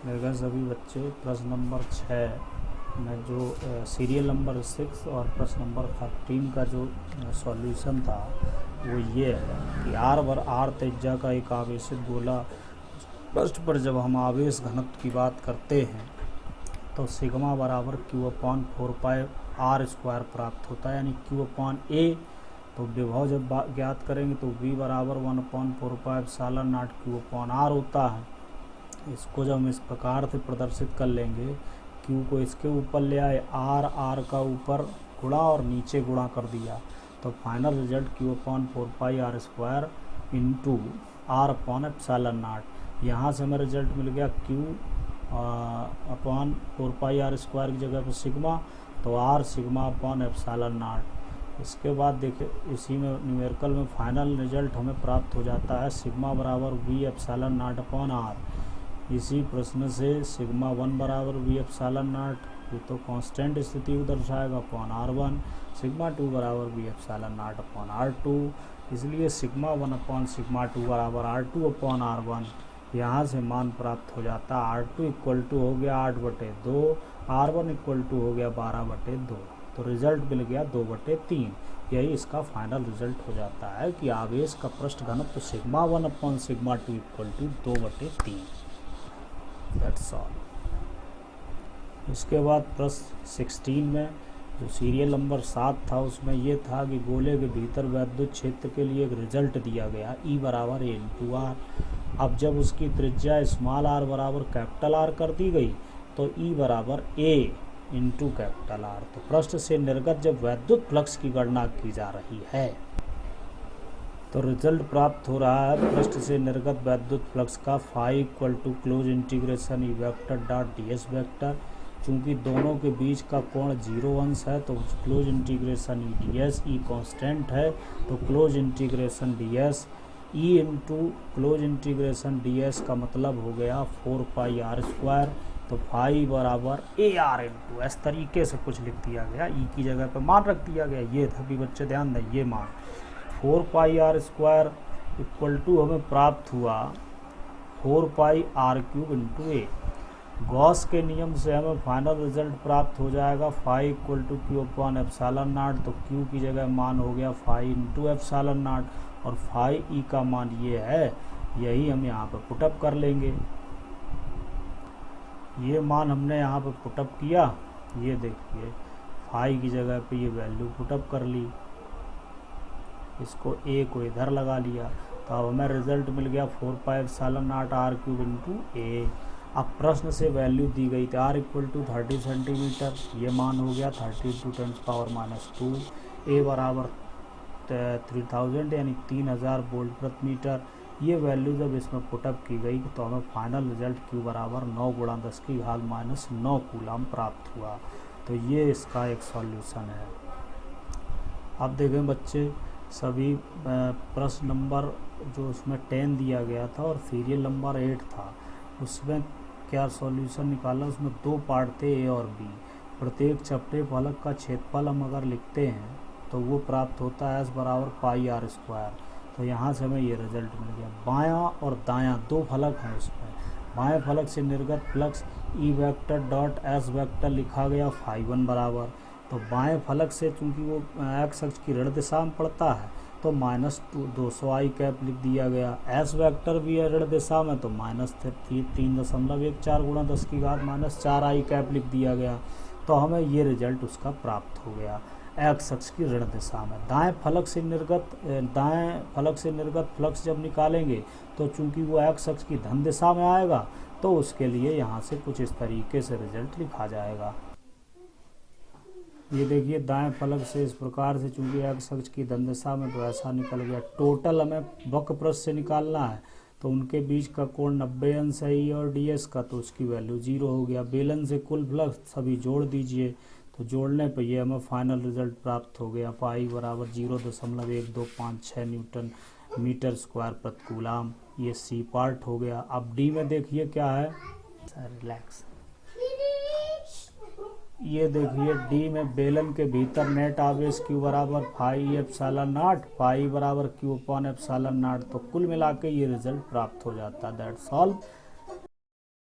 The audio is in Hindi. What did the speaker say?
मेरे सभी बच्चे प्रश्न नंबर 6 में जो सीरियल नंबर 6 और प्रश्न नंबर 13 का जो सॉल्यूशन था वो ये है कि आर त्रिज्या का एक आवेशित गोला पृष्ठ पर जब हम आवेश घनत्व की बात करते हैं तो सिग्मा बराबर Q/4πr² प्राप्त होता है, यानी Q/A। तो विभव जब ज्ञात करेंगे तो V बराबर 1/4πε0 Q/r होता है। इसको जब हम इस प्रकार से प्रदर्शित कर लेंगे, Q को इसके ऊपर ले आए, R का ऊपर गुणा और नीचे गुणा कर दिया, तो final result Q/4πr² into R/ε0। यहाँ से हमें रिजल्ट मिल गया Q/4πr² की जगह पर सिग्मा, तो R सिग्मा/ε0। इसके बाद देखिए इसी में न्यूमेरिकल में फाइनल रिजल्ट हमें प्राप्त हो जाता है सिग्मा बराबर V/0/r। इसी प्रश्न से सिग्मा 1 बराबर V/0, ये तो कांस्टेंट स्थिति को दर्शाएगा, R1। सिग्मा 2 बराबर V/0/r2, इसलिए सिग्मा 1/σ2 बराबर R2/r1। यहाँ से मान प्राप्त हो जाता है R2 इक्वल टू हो गया 8/2, R1 इक्वल टू हो गया 12/2। तो रिजल्ट मिल गया 2/3। यही इसका फाइनल रिजल्ट हो जाता है कि आवेश का पृष्ठ घनत्व sigma 1/σ2 equal to 2/3। That's all. इसके बाद प्रश्न 16 में जो सीरियल नंबर 7 था उसमें ये था कि गोले के भीतर वैद्युत क्षेत्र के लिए एक रिजल्ट दिया गया E बराबर A/r। अब जब उसकी त्रिज्या स्मॉल r बराबर कैपिटल R कर दी गई तो E बराबर A इंटू कैपिटल R। तो पृष्ठ से निर्गत जब वैद्युत फ्लक्स की गणना की जा रही है तो रिजल्ट प्राप्त हो रहा है पृष्ठ से निर्गत वैद्युत फ्लक्स का phi equal to close integration E vector dot ds vector. चूँकि दोनों के बीच का कोण 0 अंश है तो close integration E ds, E constant है तो close integration ds E into close integration ds का मतलब हो गया 4πr²। तो फाई बराबर AR इंटू इस तरीके से कुछ लिख दिया गया, E की जगह पर मान रख दिया गया। ये सभी बच्चे ध्यान दें, ये मान 4πr² इक्वल टू हमें प्राप्त हुआ 4πr³ इंटू A। गॉस के नियम से हमें फाइनल रिजल्ट प्राप्त हो जाएगा फाई इक्वल टू Q/ε0। तो Q की जगह मान हो गया फाई इंटू ε0 और फाई E का मान ये है, यही हम यहाँ पर पुटअप कर लेंगे। ये मान हमने यहाँ पर पुटअप किया, ये देखिए फाई की जगह पे ये वैल्यू पुटअप कर ली, इसको A को इधर लगा लिया, तो अब हमें रिजल्ट मिल गया 4πε0r³ इंटू A। अब प्रश्न से वैल्यू दी गई थी R इक्वल टू 30 सेंटीमीटर, ये मान हो गया 30 × 10⁻²। A बराबर 3000 यानी 3000 वोल्ट प्रति मीटर। ये वैल्यू जब इसमें पुटअप की गई तो हमें फाइनल रिजल्ट Q बराबर 9 × 10⁻⁹ कूलम प्राप्त हुआ। तो ये इसका एक सॉल्यूशन है। अब देखें बच्चे सभी प्रश्न नंबर जो उसमें 10 दिया गया था और सीरियल नंबर 8 था, उसमें क्या सॉल्यूशन निकाला। उसमें 2 पार्ट थे A और B। प्रत्येक चपटे फलक का क्षेत्रफल हम अगर लिखते हैं तो वो प्राप्त होता है S बराबर πr²। तो यहाँ से हमें ये रिजल्ट मिल गया। बायां और दायां 2 फलक हैं उसमें। बाएं फलक से निर्गत flux E vector dot S vector लिखा गया φ1 बराबर। तो बाएं फलक से चूंकि वो x अक्ष की ऋण दिशा में पड़ता है तो -200 i कैप लिख दिया गया। S वेक्टर भी है ऋण दिशा में तो -3.14 × 10⁻⁴ i कैप लिख दिया गया। तो हमें ये रिजल्ट उसका प्राप्त हो गया x अक्ष की ऋण दिशा में। दाएं फलक से निर्गत फ्लक्स जब निकालेंगे तो चूंकि वो x अक्ष की धन दिशा में आएगा तो उसके लिए यहाँ से कुछ इस तरीके से रिजल्ट लिखा जाएगा। ये देखिए दाएं फलक से इस प्रकार से, चूंकि x अक्ष की धन दिशा में तो ऐसा निकल गया। टोटल हमें वक्र पृष्ठ से निकालना है तो उनके बीच का कोण 90 अंश है E और ds का, तो उसकी वैल्यू 0 हो गया। बेलन से कुल फ्लक्स सभी जोड़ दीजिए, तो जोड़ने पर ये हमें फाइनल रिजल्ट प्राप्त हो गया फाई बराबर 0.1256 न्यूटन मीटर स्क्वायर प्रति कूलम। ये C पार्ट हो गया। अब D में देखिए क्या है, रिलैक्स। ये देखिए D में बेलन के भीतर नेट आवेश Q बराबर φε0, फाई बराबर Q/ε0। तो कुल मिला के ये रिजल्ट प्राप्त हो जाता है। That's all.